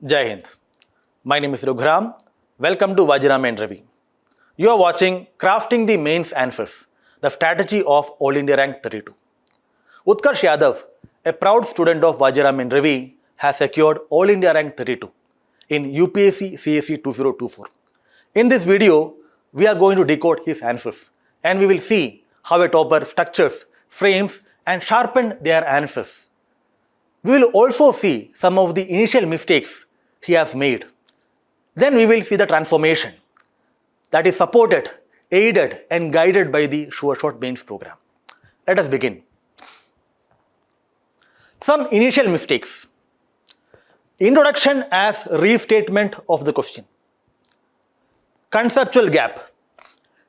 Jai Hind. My name is ReghuRam. Welcome to Vajiram and Ravi. You are watching Crafting the Mains Answers, the strategy of All India Rank 32. Utkarsh Yadav, a proud student of Vajiram and Ravi, has secured All India Rank 32 in UPSC CSE 2024. In this video, we are going to decode his answers and we will see how a topper structures, frames and sharpens their answers. We will also see some of the initial mistakes he has made. Then we will see the transformation that is supported, aided and guided by the Sureshot mains program. Let us begin. Some initial mistakes. Introduction as restatement of the question. Conceptual gap.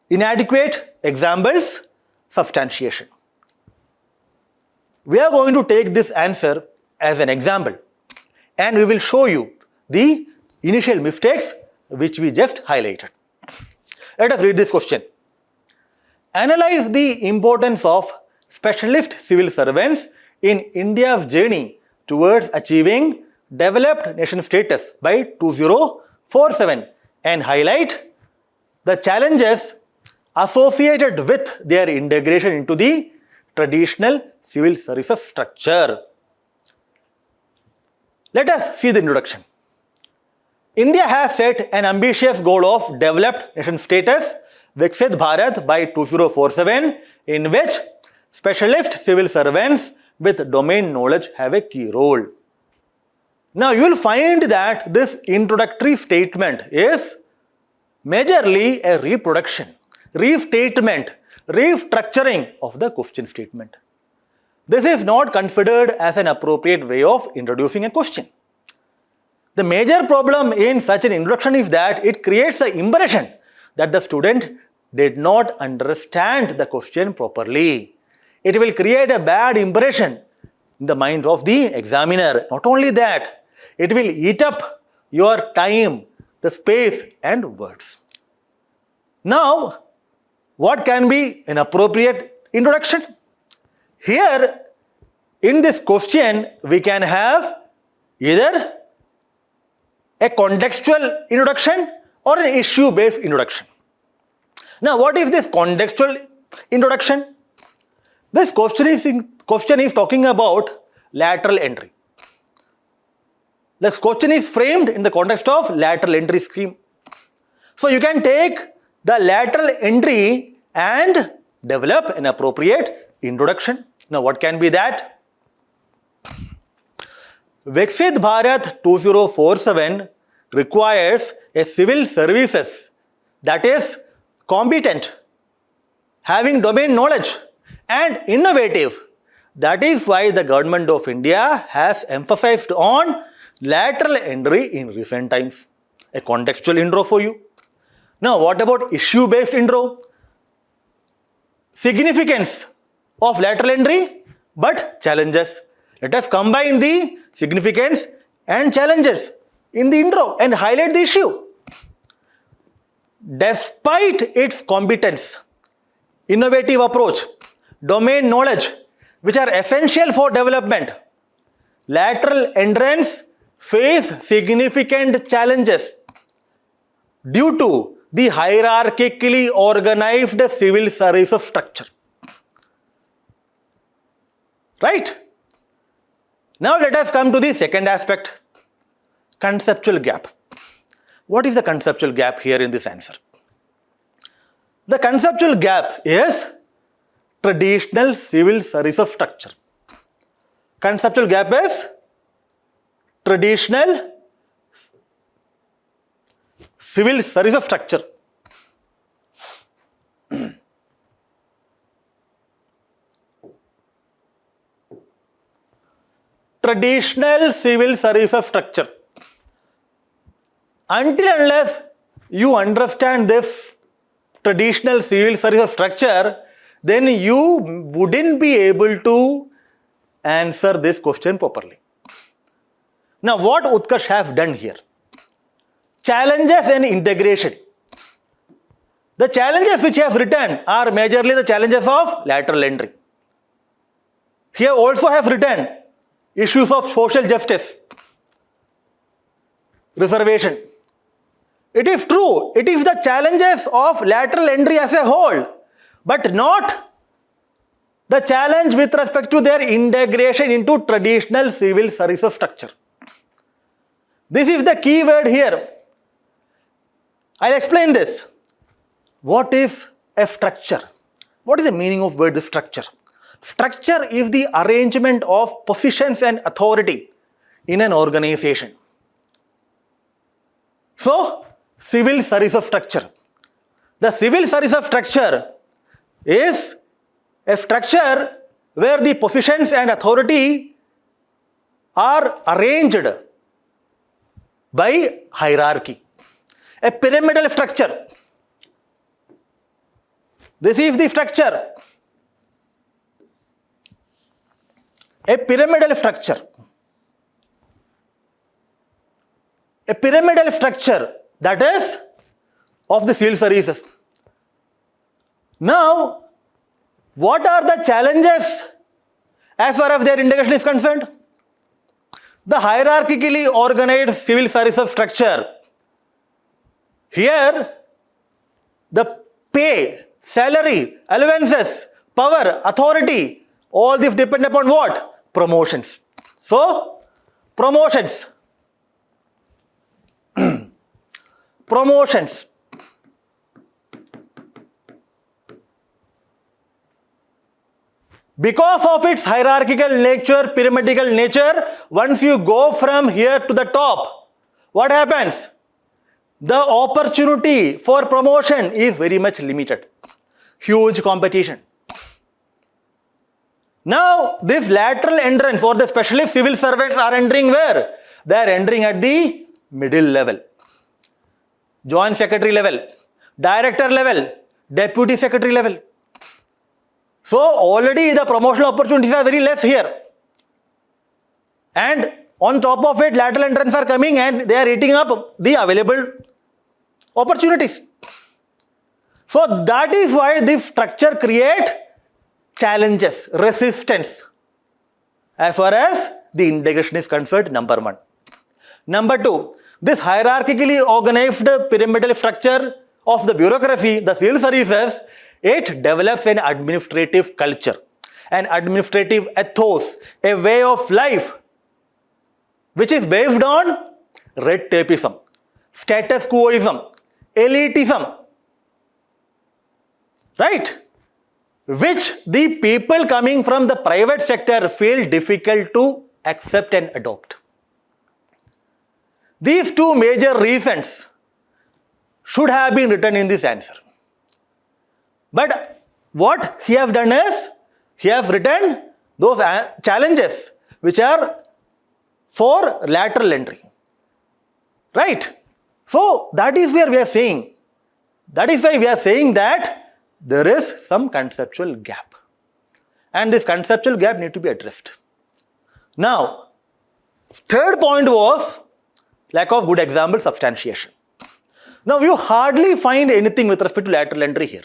Inadequate examples, substantiation. We are going to take this answer as an example and we will show you the initial mistakes which we just highlighted. Let us read this question. Analyze the importance of specialist civil servants in India's journey towards achieving developed nation status by 2047 and highlight the challenges associated with their integration into the traditional civil services structure. Let us see the introduction. India has set an ambitious goal of developed nation status, Viksit Bharat by 2047, in which specialist civil servants with domain knowledge have a key role. Now you will find that this introductory statement is majorly a reproduction, restatement, restructuring of the question statement. This is not considered as an appropriate way of introducing a question. The major problem in such an introduction is that it creates the impression that the student did not understand the question properly. It will create a bad impression in the mind of the examiner. Not only that, it will eat up your time, the space and words. Now, what can be an appropriate introduction? Here, in this question, we can have either a contextual introduction or an issue-based introduction. Now, what is this contextual introduction? This question is talking about lateral entry. The question is framed in the context of lateral entry scheme. So, you can take the lateral entry and develop an appropriate introduction. Now, what can be that? Viksit Bharat 2047 requires a civil services that is competent, having domain knowledge and innovative. That is why the government of India has emphasized on lateral entry in recent times. A contextual intro for you. Now, what about issue-based intro? Significance of lateral entry, but challenges. Let us combine the significance and challenges in the intro and highlight the issue. Despite its competence, innovative approach, domain knowledge, which are essential for development, lateral entrants face significant challenges due to the hierarchically organized civil services structure. Right? Now let us come to the second aspect, conceptual gap. What is the conceptual gap here in this answer? The conceptual gap is traditional civil services structure. Conceptual gap is traditional civil services structure. Traditional civil services structure. Until unless you understand this traditional civil services structure, then you wouldn't be able to answer this question properly. Now, what Utkarsh has done here? Challenges and integration. The challenges which he has written are majorly the challenges of lateral entry. Here also have written issues of social justice, reservation. It is true, it is the challenges of lateral entry as a whole, but not the challenge with respect to their integration into traditional civil service structure. This is the key word here. I'll explain this. What is a structure? What is the meaning of word structure? Structure is the arrangement of positions and authority in an organization. So, civil service of structure. The civil service of structure is a structure where the positions and authority are arranged by hierarchy. A pyramidal structure. This is the structure. A pyramidal structure. A pyramidal structure, that is of the civil services. Now, what are the challenges as far as their integration is concerned? The hierarchically organized civil services structure. Here, the pay, salary, allowances, power, authority, all this depend upon what? Promotions. So, promotions. Promotions. Because of its hierarchical nature, pyramidal nature, once you go from here to the top, what happens? The opportunity for promotion is very much limited. Huge competition. Now, this lateral entrance or the specialist civil servants are entering where? They are entering at the middle level. Joint secretary level, director level, deputy secretary level. So, already the promotional opportunities are very less here. And on top of it, lateral entrants are coming and they are eating up the available opportunities. So, that is why this structure creates challenges, resistance as far as the integration is concerned, number one. Number two, this hierarchically organized pyramidal structure of the bureaucracy, the civil services, it develops an administrative culture, an administrative ethos, a way of life which is based on red tapeism, status quoism, elitism, right? Which the people coming from the private sector feel difficult to accept and adopt. These two major reasons should have been written in this answer. But what he has done is, he has written those challenges which are for lateral entry. Right? So, that is where we are saying, that is why we are saying that there is some conceptual gap. And this conceptual gap needs to be addressed. Now, third point was lack of good example substantiation. Now, you hardly find anything with respect to lateral entry here.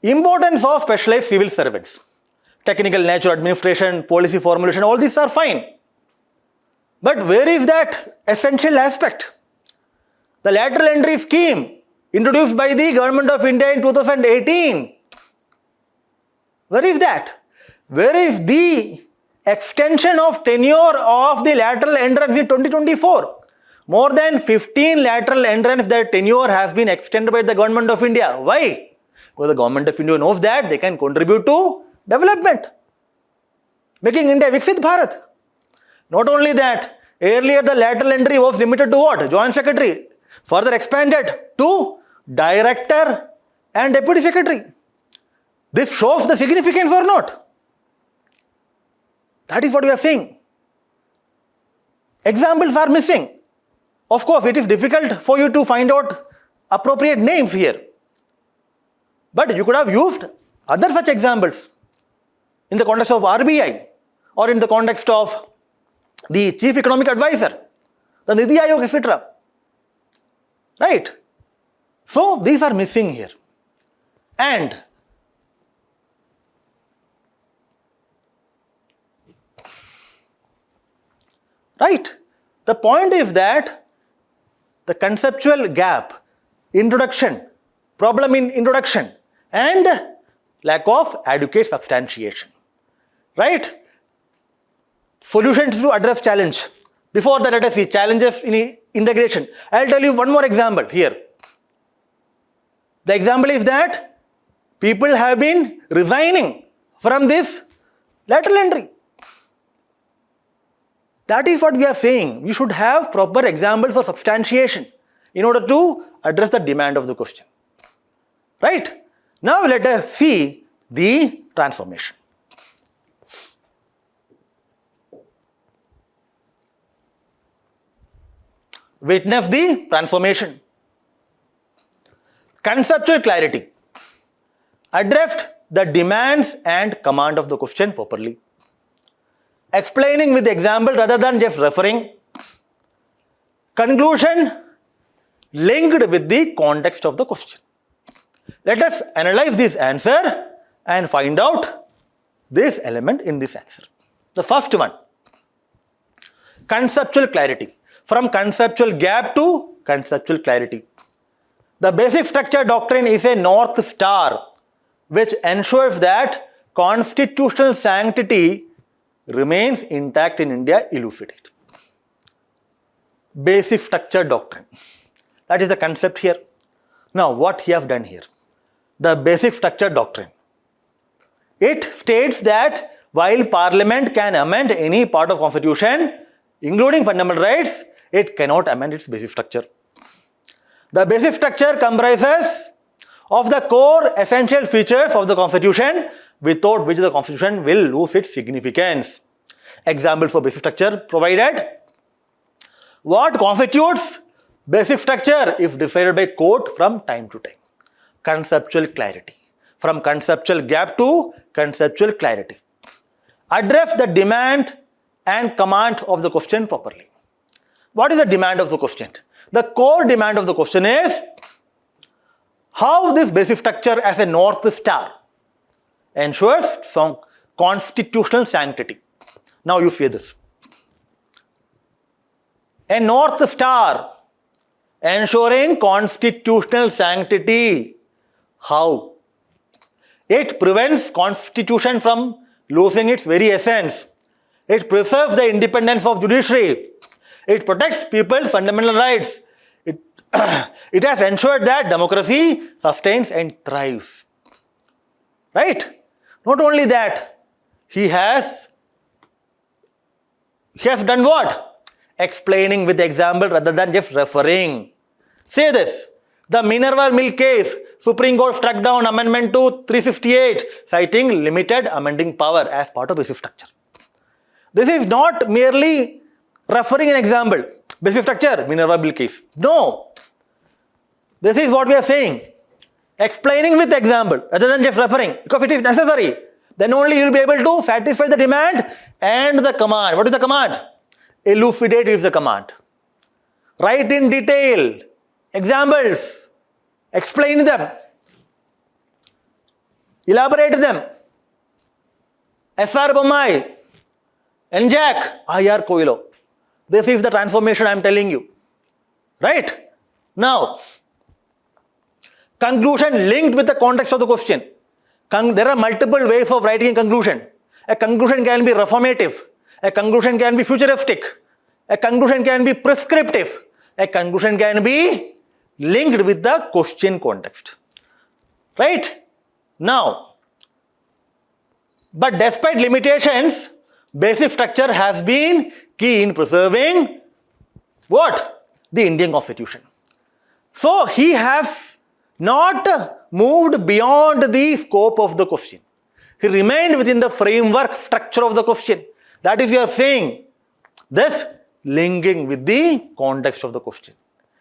Importance of specialized civil servants, technical nature, administration, policy formulation, all these are fine. But where is that essential aspect? The lateral entry scheme introduced by the Government of India in 2018. Where is that? Where is the extension of tenure of the lateral entrance in 2024? More than 15 lateral entrants, their tenure has been extended by the Government of India. Why? Because the Government of India knows that they can contribute to development, making India Viksit Bharat. Not only that, earlier the lateral entry was limited to what? Joint Secretary. Further expanded to Director and Deputy Secretary. This shows the significance or not? That is what we are saying. Examples are missing. Of course, it is difficult for you to find out appropriate names here. But you could have used other such examples in the context of RBI or in the context of the Chief Economic Advisor, the Niti Aayog, etc. Right? So, these are missing here. And right? The point is that the conceptual gap, introduction, problem in introduction, and lack of adequate substantiation. Right? Solutions to address challenge. Before that, let us see challenges in integration. I'll tell you one more example here. The example is that people have been resigning from this lateral entry. That is what we are saying. We should have proper examples for substantiation in order to address the demand of the question. Right? Now let us see the transformation. Witness the transformation. Conceptual clarity. Addressed the demands and command of the question properly. Explaining with the example rather than just referring. Conclusion linked with the context of the question. Let us analyze this answer and find out this element in this answer. The first one, conceptual clarity. From conceptual gap to conceptual clarity. The basic structure doctrine is a North Star which ensures that constitutional sanctity remains intact in India. Elucidate. Basic structure doctrine. That is the concept here. Now what he has done here? The basic structure doctrine. It states that while Parliament can amend any part of Constitution, including fundamental rights, it cannot amend its basic structure. The basic structure comprises of the core essential features of the Constitution without which the Constitution will lose its significance. Examples for basic structure provided. What constitutes basic structure if decided by court from time to time? Conceptual clarity. From conceptual gap to conceptual clarity. Address the demand and command of the question properly. What is the demand of the question? The core demand of the question is how this basic structure as a North Star ensures some constitutional sanctity. Now you see this. A North Star ensuring constitutional sanctity. How? It prevents Constitution from losing its very essence. It preserves the independence of judiciary. It protects people's fundamental rights. It has ensured that democracy sustains and thrives. Right? Not only that, he has done what? Explaining with the example rather than just referring. Say this. The Minerva Mill case, Supreme Court struck down Amendment to 358, citing limited amending power as part of basic structure. This is not merely referring an example. Basic structure, Minerva Mill case. No. This is what we are saying. Explaining with example rather than just referring. Because it is necessary. Then only you will be able to satisfy the demand and the command. What is the command? Elucidate is the command. Write in detail. Examples. Explain them. Elaborate them. S.R. Bommai. NJAC. I.R. Coelho. This is the transformation I am telling you. Right? Now, conclusion linked with the context of the question. There are multiple ways of writing a conclusion. A conclusion can be reformative. A conclusion can be futuristic. A conclusion can be prescriptive. A conclusion can be linked with the question context. Right? Now, but despite limitations, basic structure has been key in preserving what? The Indian Constitution. So, he has not moved beyond the scope of the question. He remained within the framework structure of the question. That is, you are saying this linking with the context of the question.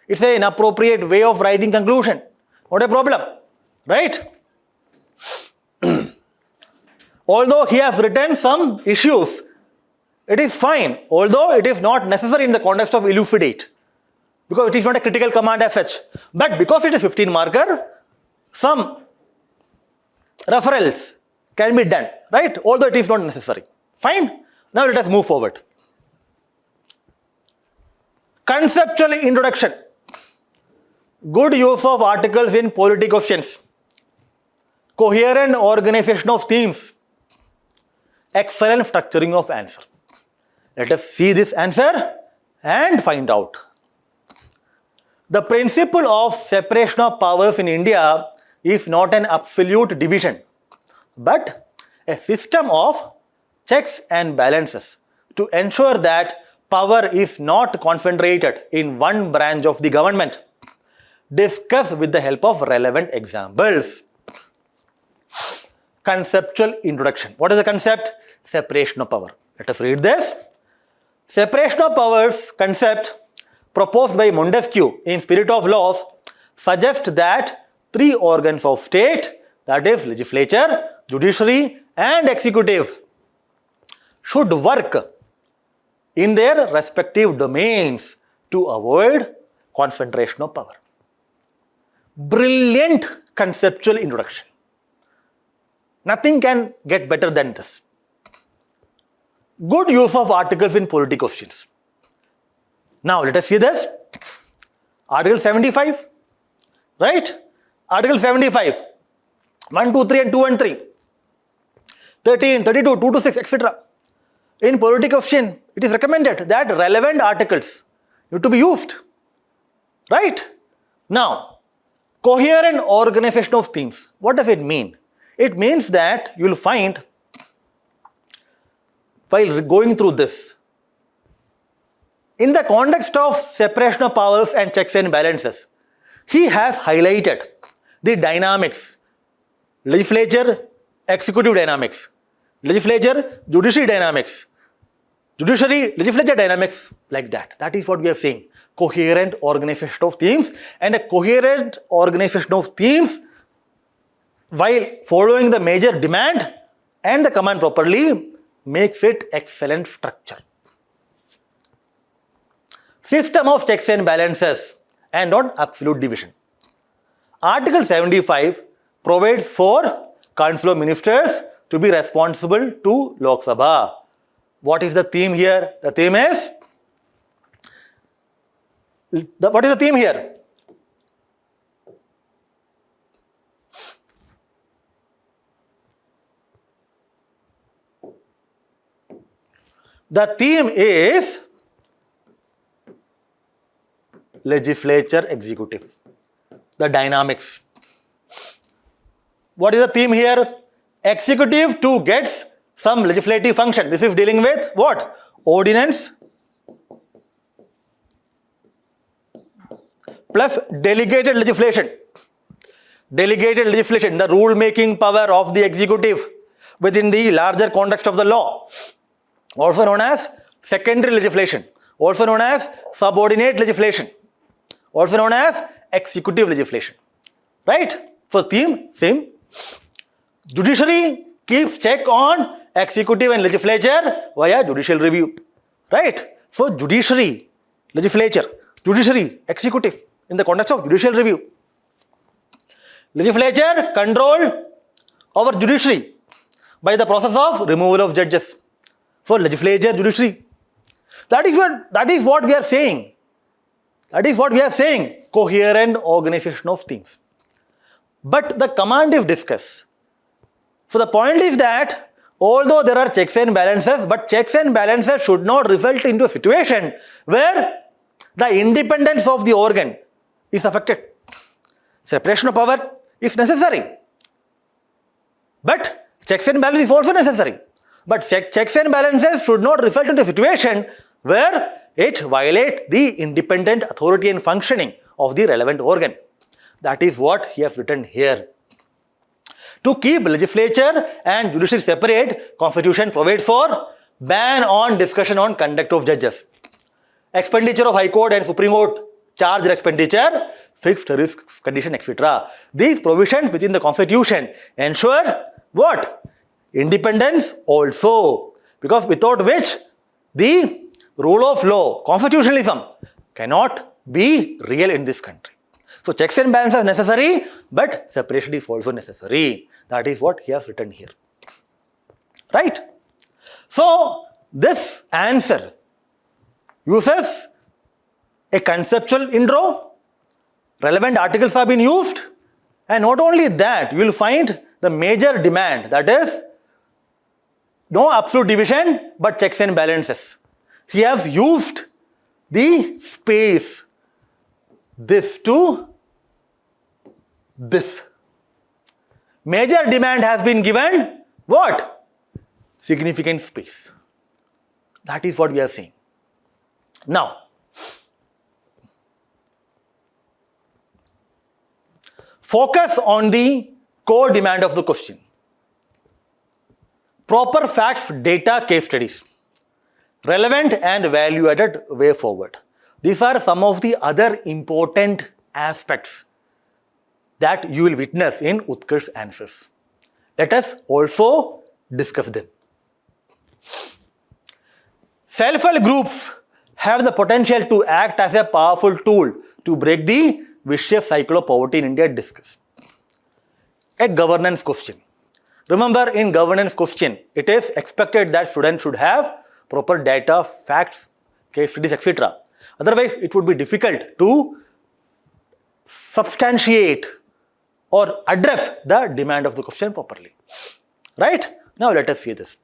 It's an inappropriate way of writing conclusion. Not a problem. Right? Although he has written some issues, it is fine. Although it is not necessary in the context of elucidate. Because it is not a critical command as such. But because it is 15 marker, some referrals can be done. Right? Although it is not necessary. Fine. Now let us move forward. Conceptual introduction. Good use of articles in polity questions. Coherent organization of themes. Excellent structuring of answer. Let us see this answer and find out. The principle of separation of powers in India is not an absolute division, but a system of checks and balances to ensure that power is not concentrated in one branch of the government. Discuss with the help of relevant examples. Conceptual introduction. What is the concept? Separation of power. Let us read this. Separation of powers concept proposed by Montesquieu in Spirit of Laws suggests that three organs of state, that is legislature, judiciary and executive, should work in their respective domains to avoid concentration of power. Brilliant conceptual introduction. Nothing can get better than this. Good use of articles in polity questions. Now let us see this. Article 75, right? Article 75, 1, 2, 3 and 2 and 3. 13, 32, 2 to 6, etc. In polity question, it is recommended that relevant articles need to be used. Right? Now, coherent organization of themes. What does it mean? It means that you will find, while going through this, in the context of separation of powers and checks and balances, he has highlighted the dynamics, legislature, executive dynamics, legislature, judiciary dynamics, judiciary, legislature dynamics, like that. That is what we are saying. Coherent organization of themes, and a coherent organization of themes while following the major demand and the command properly makes it excellent structure. System of checks and balances and not absolute division. Article 75 provides for Council of Ministers to be responsible to Lok Sabha. What is the theme here? The theme is, what is the theme here? The theme is legislature, executive, the dynamics. What is the theme here? Executive to get some legislative function. This is dealing with what? Ordinance plus delegated legislation. Delegated legislation, the rule-making power of the executive within the larger context of the law, also known as secondary legislation, also known as subordinate legislation, also known as executive legislation. Right? So theme, same. Judiciary keeps check on executive and legislature via judicial review. Right? So judiciary, legislature, judiciary, executive in the context of judicial review. Legislature control over judiciary by the process of removal of judges. So legislature, judiciary. That is what we are saying. That is what we are saying. Coherent organization of things. But the command is discussed. So the point is that although there are checks and balances, but checks and balances should not result into a situation where the independence of the organ is affected. Separation of power is necessary. But checks and balances is also necessary. But checks and balances should not result into a situation where it violates the independent authority and functioning of the relevant organ. That is what he has written here. To keep legislature and judiciary separate, Constitution provides for ban on discussion on conduct of judges, expenditure of High Court and Supreme Court charge expenditure, fixed risk condition, etc. These provisions within the Constitution ensure what? Independence also, because without which the rule of law, constitutionalism, cannot be real in this country. So checks and balances are necessary, but separation is also necessary. That is what he has written here. Right? So this answer uses a conceptual intro, relevant articles have been used, and not only that, you will find the major demand, that is no absolute division but checks and balances. He has used the space this to this. Major demand has been given what? Significant space. That is what we are saying. Now, focus on the core demand of the question. Proper facts, data, case studies. Relevant and value-added way forward. These are some of the other important aspects that you will witness in Utkarsh's answers. Let us also discuss them. Self-help groups have the potential to act as a powerful tool to break the vicious cycle of poverty in India discussed. A governance question. Remember, in governance question, it is expected that students should have proper data, facts, case studies, etc. Otherwise, it would be difficult to substantiate or address the demand of the question properly. Right? Now let us see this.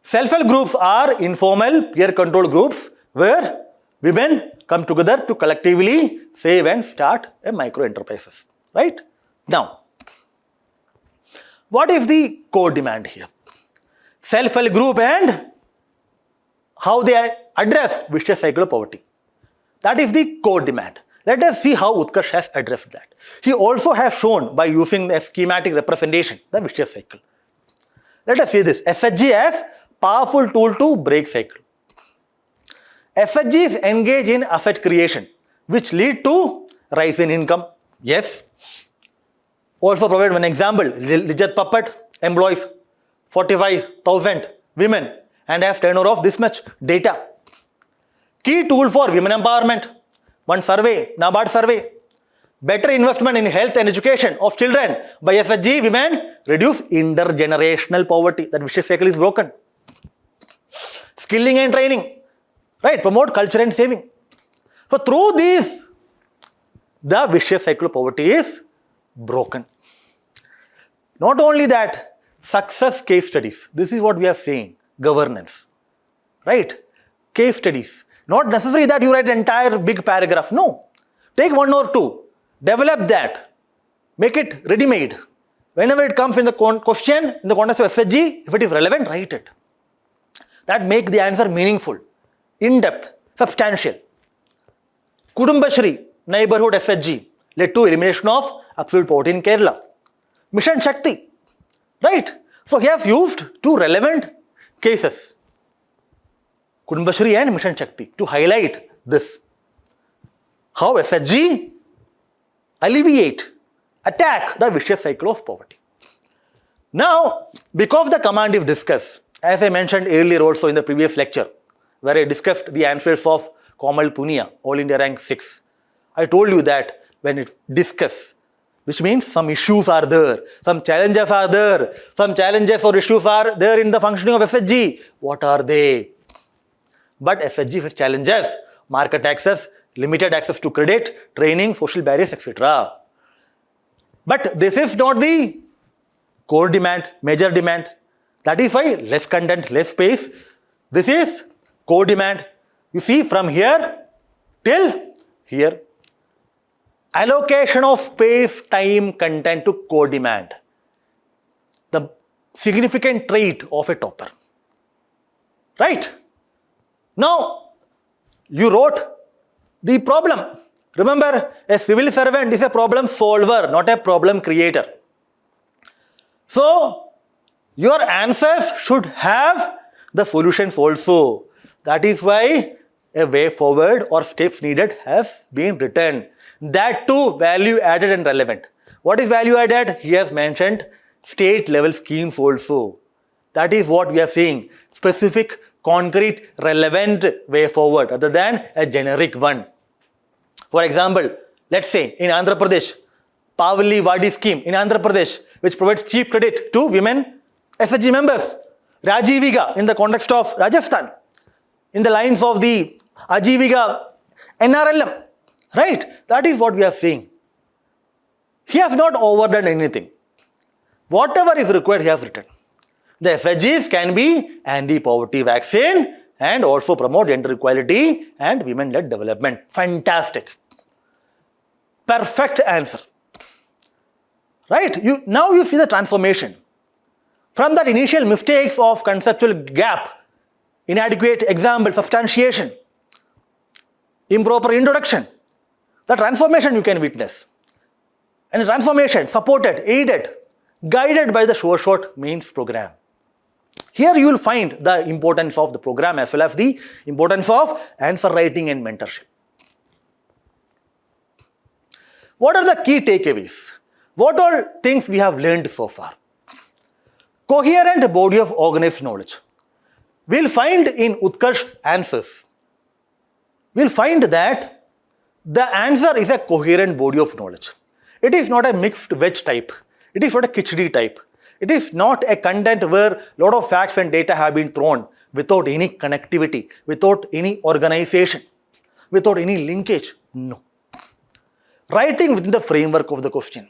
Self-help groups are informal, peer-controlled groups where women come together to collectively save and start a micro-enterprises. Right? Now, what is the core demand here? Self-help group and how they address vicious cycle of poverty. That is the core demand. Let us see how Utkarsh has addressed that. He also has shown by using a schematic representation the vicious cycle. Let us see this. SHG as powerful tool to break cycle. SHGs engage in asset creation, which lead to rise in income. Yes. Also provide one example. Lijat Puppet employs 45,000 women and has turnover of this much data. Key tool for women empowerment. One survey, NABARD survey. Better investment in health and education of children by SHG women reduce intergenerational poverty. That vicious cycle is broken. Skilling and training. Right? Promote culture and saving. So through these, the vicious cycle of poverty is broken. Not only that, success case studies. This is what we are saying. Governance. Right? Case studies. Not necessary that you write an entire big paragraph. No. Take one or two. Develop that. Make it ready-made. Whenever it comes in the question, in the context of SHG, if it is relevant, write it. That make the answer meaningful, in-depth, substantial. Kudumbashri, neighborhood SHG, led to elimination of absolute poverty in Kerala. Mission Shakti. Right? So he has used two relevant cases. Kudumbashri and Mission Shakti to highlight this. How SHG attack the vicious cycle of poverty. Now, because the command is discussed, as I mentioned earlier also in the previous lecture, where I discussed the answers of Komal Punia, All India Rank 6, I told you that when it discuss, which means some issues are there, some challenges are there, some challenges or issues are there in the functioning of SHG. What are they? But SHG has challenges, market access, limited access to credit, training, social barriers, etc. But this is not the core demand, major demand. That is why less content, less space. This is core demand. You see from here till here. Allocation of space, time, content to core demand. The significant trait of a topper. Right? Now, you wrote the problem. Remember, a civil servant is a problem solver, not a problem creator. So, your answers should have the solutions also. That is why a way forward or steps needed has been written. That too value added and relevant. What is value added? He has mentioned state level schemes also. That is what we are saying. Specific, concrete, relevant way forward other than a generic one. For example, let's say in Andhra Pradesh, Pavali Wadi scheme in Andhra Pradesh, which provides cheap credit to women SHG members. Rajiviga in the context of Rajasthan, in the lines of the Ajivika, NRLM, right? That is what we are saying. He has not overdone anything. Whatever is required, he has written. The SDGs can be anti-poverty vaccine and also promote gender equality and women-led development. Fantastic. Perfect answer. Right? Now you see the transformation. From that initial mistakes of conceptual gap, inadequate example, substantiation, improper introduction, the transformation you can witness. And the transformation supported, aided, guided by the Sureshot means program. Here you will find the importance of the program as well as the importance of answer writing and mentorship. What are the key takeaways? What all things we have learned so far? Coherent body of organized knowledge. We will find in Utkarsh's answers, we will find that the answer is a coherent body of knowledge. It is not a mixed veg type. It is not a khichdi type. It is not a content where a lot of facts and data have been thrown without any connectivity, without any organization, without any linkage. No. Writing within the framework of the question.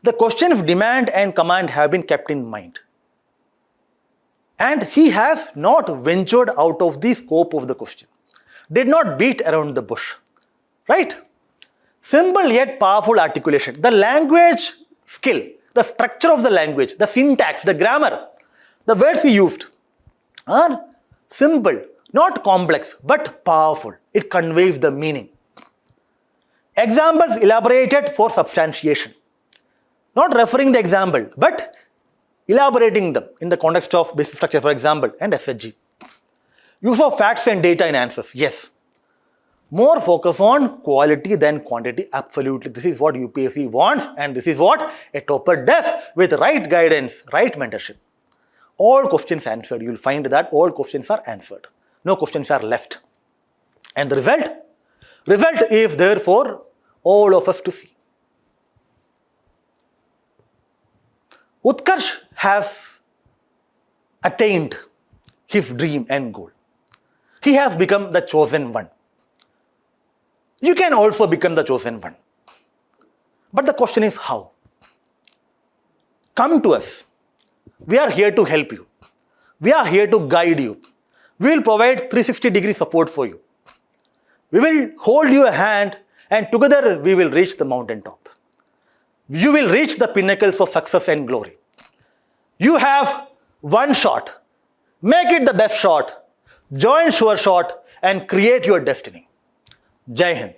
The question's demand and command have been kept in mind. And he has not ventured out of the scope of the question. Did not beat around the bush. Right? Simple yet powerful articulation. The language skill, the structure of the language, the syntax, the grammar, the words he used are simple, not complex, but powerful. It conveys the meaning. Examples elaborated for substantiation. Not referring the example, but elaborating them in the context of basic structure, for example, and SHG. Use of facts and data in answers, yes. More focus on quality than quantity, absolutely. This is what UPSC wants and this is what a topper does with right guidance, right mentorship. All questions answered. You will find that all questions are answered. No questions are left. And the result? Result is there for all of us to see. Utkarsh has attained his dream and goal. He has become the chosen one. You can also become the chosen one. But the question is how? Come to us. We are here to help you. We are here to guide you. We will provide 360-degree support for you. We will hold your hand and together we will reach the mountaintop. You will reach the pinnacles of success and glory. You have one shot. Make it the best shot. Join Sureshot and create your destiny. Jai Hind.